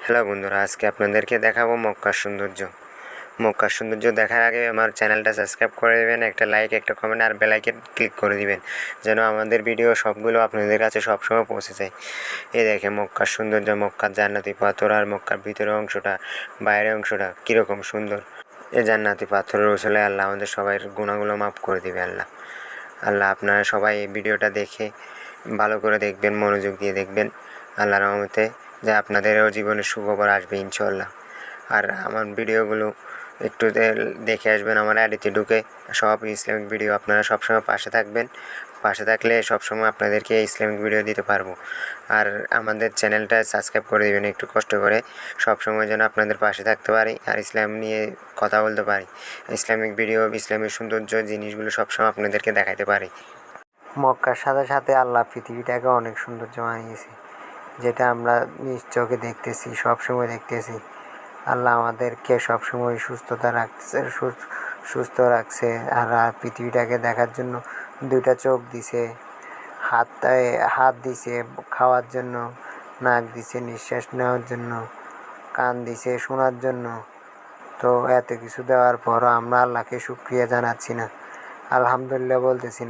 Hello বন্ধুরা, আজকে আপনাদেরকে দেখাবো মক্কার সৌন্দর্য। মক্কার সৌন্দর্য দেখার আগে আমার চ্যানেলটা সাবস্ক্রাইব করে দেবেন, একটা লাইক, একটা কমেন্ট আর বেল আইকন ক্লিক করে দিবেন, যেন আমাদের ভিডিও সবগুলো আপনাদের কাছে সবসময় পৌঁছে যায়। এই দেখে মক্কার সৌন্দর্য, মক্কার জান্নাতি পাথর আর মক্কার ভিতরের অংশটা, বাইরের অংশটা কীরকম সুন্দর। এই জান্নাতি পাথরের ওসলে আল্লাহ আমাদের সবাই গুণাগুলো মাফ করে দিবে। আল্লাহ আল্লাহ আপনারা সবাই এই ভিডিওটা দেখে ভালো করে দেখবেন, মনোযোগ দিয়ে দেখবেন। আল্লাহর রহমতে যে আপনাদেরও জীবনে সুখবর আসবে ইনশাল্লাহ। আর আমার ভিডিওগুলো একটু দেখে আসবেন, আমার আইডিতে ঢুকে সব ইসলামিক ভিডিও আপনারা সবসময় পাশে থাকবেন। পাশে থাকলে সবসময় আপনাদেরকে ইসলামিক ভিডিও দিতে পারবো। আর আমাদের চ্যানেলটা সাবস্ক্রাইব করে দেবেন একটু কষ্ট করে, সবসময় যেন আপনাদের পাশে থাকতে পারি আর ইসলাম নিয়ে কথা বলতে পারি। ইসলামিক ভিডিও, ইসলামের সৌন্দর্য জিনিসগুলো সবসময় আপনাদেরকে দেখাতে পারি। মক্কার সাথে সাথে আল্লাহ পৃথিবীটাকে অনেক সৌন্দর্য বানিয়েছে, যেটা আমরা নিজ চোখে দেখতেছি, সবসময় দেখতেছি। আল্লাহ আমাদেরকে সবসময় সুস্থ রাখছে। আর পৃথিবীটাকে দেখার জন্য দুইটা চোখ দিছে, হাত দিছে খাওয়ার জন্য, নাক দিছে নিঃশ্বাস নেওয়ার জন্য, কান দিছে শোনার জন্য। তো এত কিছু দেওয়ার পরও আমরা আল্লাহকে শুকরিয়া জানাচ্ছি না, আলহামদুলিল্লাহ বলতেছি না।